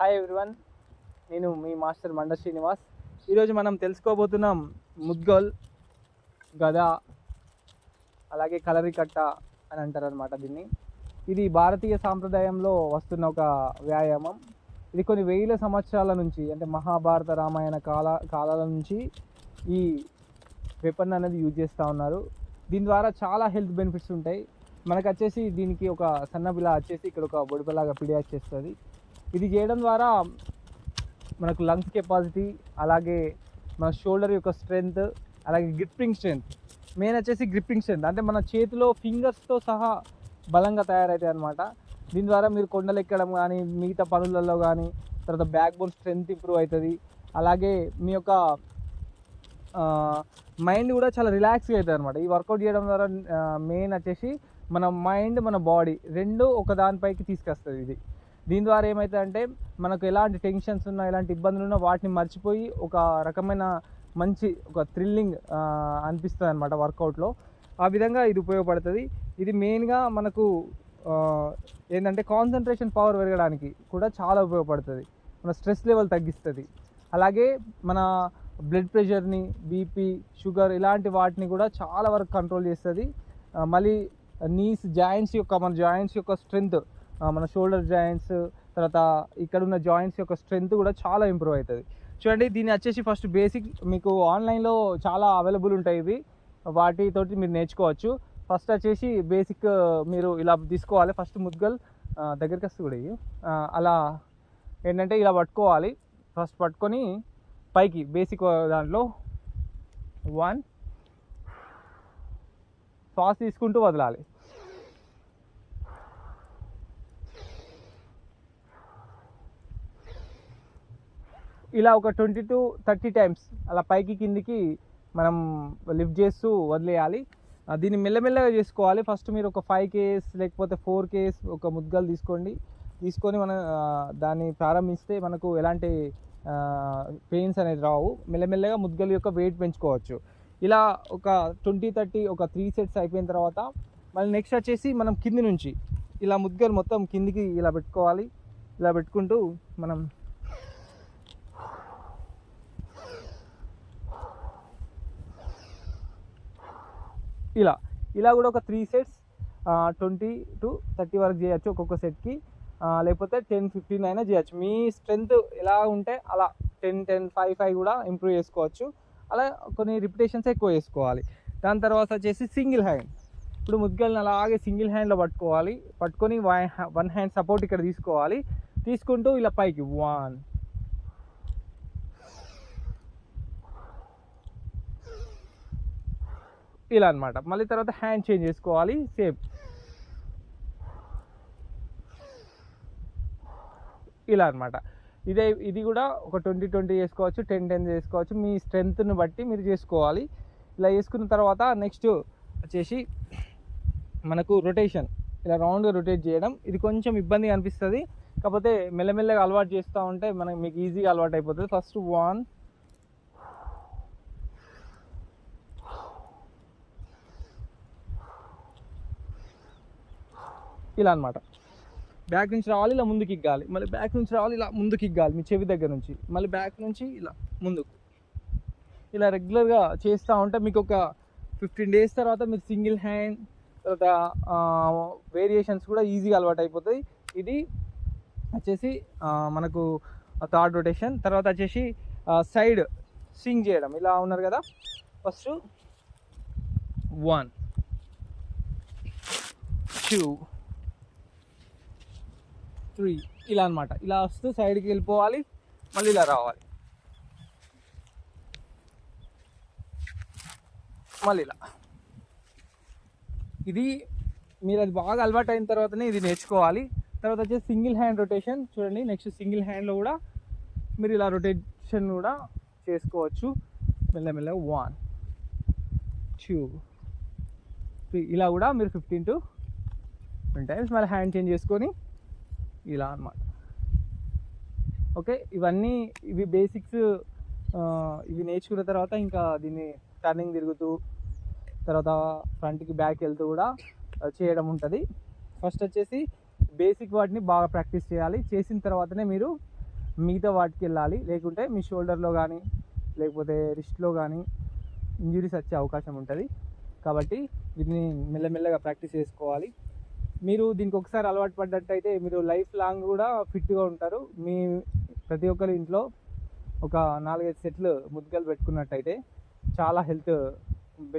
Hi everyone, నేను మీ master మండ శ్రీనివాస్. ఈరోజు మనం తెలుసుకోబోతున్నాం ముద్గల్, గద, అలాగే కలరికట్ట అని అంటారు అనమాట దీన్ని. ఇది భారతీయ సాంప్రదాయంలో వస్తున్న ఒక వ్యాయామం. ఇది కొన్ని వేల సంవత్సరాల నుంచి, అంటే మహాభారత రామాయణ కాలాల నుంచి ఈ వెపన్ అనేది యూజ్ చేస్తూ ఉన్నారు. దీని ద్వారా చాలా హెల్త్ బెనిఫిట్స్ ఉంటాయి. మనకు వచ్చేసి దీనికి ఒక సన్నబిల్ల వచ్చేసి ఇక్కడ ఒక బొడిపలాగా పిడియాచ్ చేస్తుంది. ఇది చేయడం ద్వారా మనకు లంగ్స్ కెపాసిటీ, అలాగే మన షోల్డర్ యొక్క స్ట్రెంగ్త్, అలాగే గ్రిప్పింగ్ స్ట్రెంగ్త్, మెయిన్ వచ్చేసి గ్రిప్పింగ్ స్ట్రెంగ్త్ అంటే మన చేతిలో ఫింగర్స్తో సహా బలంగా తయారవుతాయి అన్నమాట. దీని ద్వారా మీరు కొండలు ఎక్కడం కానీ, మిగతా పనులలో కానీ, తర్వాత బ్యాక్ బోన్ స్ట్రెంగ్త్ ఇంప్రూవ్ అవుతుంది. అలాగే మీ యొక్క మైండ్ కూడా చాలా రిలాక్స్గా అవుతుంది అనమాట. ఈ వర్కౌట్ చేయడం ద్వారా మెయిన్ వచ్చేసి మన మైండ్, మన బాడీ రెండు ఒక దానిపైకి తీసుకొస్తుంది ఇది. దీని ద్వారా ఏమవుతుందంటే మనకు ఎలాంటి టెన్షన్స్ ఉన్నా, ఎలాంటి ఇబ్బందులు ఉన్నా వాటిని మర్చిపోయి ఒక రకమైన మంచి ఒక థ్రిల్లింగ్ అనిపిస్తుంది అనమాట వర్కౌట్లో. ఆ విధంగా ఇది ఉపయోగపడుతుంది. ఇది మెయిన్గా మనకు ఏంటంటే కాన్సన్ట్రేషన్ పవర్ పెరగడానికి కూడా చాలా ఉపయోగపడుతుంది. మన స్ట్రెస్ లెవెల్ తగ్గిస్తుంది. అలాగే మన బ్లడ్ ప్రెషర్ని, బీపీ, షుగర్ ఇలాంటి వాటిని కూడా చాలా వరకు కంట్రోల్ చేస్తుంది. మళ్ళీ నీస్ జాయింట్స్ యొక్క, మన జాయింట్స్ యొక్క స్ట్రెంగ్త్, మన షోల్డర్ జాయింట్స్, తర్వాత ఇక్కడ ఉన్న జాయింట్స్ యొక్క స్ట్రెంగ్త్ కూడా చాలా ఇంప్రూవ్ అవుతుంది. చూడండి, దీన్ని వచ్చేసి ఫస్ట్ బేసిక్ మీకు ఆన్లైన్లో చాలా అవైలబుల్ ఉంటాయి. ఇవి వాటితోటి మీరు నేర్చుకోవచ్చు. ఫస్ట్ వచ్చేసి బేసిక్ మీరు ఇలా తీసుకోవాలి. ఫస్ట్ ముద్గల్ దగ్గరికి వస్తే కూడా అలా ఏంటంటే ఇలా పట్టుకోవాలి. ఫస్ట్ పట్టుకొని పైకి బేసిక్ దాంట్లో 1 శ్వాస తీసుకుంటూ వదలాలి. ఇలా ఒక 20 to 30 టైమ్స్ అలా పైకి కిందికి మనం లిఫ్ట్ చేస్తూ వదిలేయాలి. దీన్ని మెల్లమెల్లగా చేసుకోవాలి. ఫస్ట్ మీరు ఒక 5 kgs లేకపోతే 4 kgs ఒక ముద్గలు తీసుకొని మనం దాన్ని ప్రారంభిస్తే మనకు ఎలాంటి పెయిన్స్ అనేది రావు. మెల్లమెల్లగా ముద్గలు యొక్క వెయిట్ పెంచుకోవచ్చు. ఇలా ఒక 20-30 ఒక 3 sets అయిపోయిన తర్వాత మళ్ళీ నెక్స్ట్ వచ్చేసి మనం కింది నుంచి ఇలా ముద్గలు మొత్తం కిందికి ఇలా పెట్టుకోవాలి. ఇలా పెట్టుకుంటూ మనం ఇలా కూడా ఒక 3 sets 20 to 30 వరకు చేయొచ్చు ఒక్కొక్క సెట్కి. లేకపోతే 10-15 అయినా చేయొచ్చు. మీ స్ట్రెంగ్త్ ఎలా ఉంటే అలా 10-10, 5-5 కూడా ఇంప్రూవ్ చేసుకోవచ్చు. అలా కొన్ని రిపిటేషన్స్ ఎక్కువ చేసుకోవాలి. దాని తర్వాత వచ్చేసి సింగిల్ హ్యాండ్. ఇప్పుడు ముద్గల్ని అలాగే సింగిల్ హ్యాండ్లో పట్టుకొని 1 హ్యాండ్ సపోర్ట్ ఇక్కడ తీసుకోవాలి. తీసుకుంటూ ఇలా పైకి 1, ఇలా అనమాట. మళ్ళీ తర్వాత హ్యాండ్ చేంజ్ చేసుకోవాలి. సేమ్ ఇలా అనమాట. ఇది కూడా ఒక 20-20 చేసుకోవచ్చు, 10-10 చేసుకోవచ్చు. మీ స్ట్రెంగ్త్ని బట్టి మీరు చేసుకోవాలి. ఇలా చేసుకున్న తర్వాత నెక్స్ట్ వచ్చేసి మనకు రొటేషన్, ఇలా రౌండ్గా రొటేట్ చేయడం. ఇది కొంచెం ఇబ్బందిగా అనిపిస్తుంది, కాకపోతే మెల్లమెల్లగా అలవాటు చేస్తూ ఉంటే మీకు ఈజీగా అలవాటు అయిపోతుంది. ఫస్ట్ 1, ఇలా అనమాట. బ్యాక్ నుంచి రావాలి, ఇలా ముందుకు ఇగ్గాలి. మళ్ళీ బ్యాక్ నుంచి రావాలి, ఇలా ముందుకు ఇగ్గాలి మీ చెవి దగ్గర నుంచి. మళ్ళీ బ్యాక్ నుంచి ఇలా ముందుకు. ఇలా రెగ్యులర్గా చేస్తూ ఉంటే మీకు ఒక 15 days తర్వాత మీరు సింగిల్ హ్యాండ్, తర్వాత వేరియేషన్స్ కూడా ఈజీగా అలవాటు అయిపోతాయి. ఇది వచ్చేసి మనకు థర్డ్ రొటేషన్. తర్వాత వచ్చేసి సైడ్ స్వింగ్ చేయడం. ఇలా ఉన్నారు కదా, ఫస్ట్ 1, 2, 3 ఇలా అనమాట. ఇలా వస్తూ సైడ్కి వెళ్ళిపోవాలి, మళ్ళీ ఇలా రావాలి, మళ్ళీ ఇలా. ఇది మీరు అది బాగా అలవాటు అయిన తర్వాతనే ఇది నేర్చుకోవాలి. తర్వాత వచ్చేసి సింగిల్ హ్యాండ్ రొటేషన్. చూడండి, నెక్స్ట్ సింగిల్ హ్యాండ్లో కూడా మీరు ఇలా రొటేషన్ కూడా చేసుకోవచ్చు మెల్లమెల్లగా. 1, 2, 3 ఇలా కూడా మీరు 15 to 20 టైమ్స్ మళ్ళీ హ్యాండ్ చేంజ్ చేసుకొని ఇలా అనమాట. ఓకే, ఇవి బేసిక్స్. ఇవి నేర్చుకున్న తర్వాత ఇంకా దీన్ని టర్నింగ్ తిరుగుతూ, తర్వాత ఫ్రంట్కి బ్యాక్ వెళ్తూ కూడా చేయడం ఉంటుంది. ఫస్ట్ వచ్చేసి బేసిక్ వాటిని బాగా ప్రాక్టీస్ చేయాలి. చేసిన తర్వాతనే మీరు మిగతా వాటికి వెళ్ళాలి, లేకుంటే మీ షోల్డర్లో కానీ లేకపోతే రిస్ట్లో కానీ ఇంజురీస్ వచ్చే అవకాశం ఉంటుంది. కాబట్టి వీటిని మెల్లమెల్లగా ప్రాక్టీస్ చేసుకోవాలి. మీరు దీనికి ఒకసారి అలవాటు పడ్డట్టయితే మీరు లైఫ్ లాంగ్ కూడా ఫిట్గా ఉంటారు. మీ ప్రతి ఒక్కరి ఇంట్లో ఒక 4-5 సెట్లు ముద్దుగలు పెట్టుకున్నట్టయితే చాలా హెల్త్ బెనిఫిట్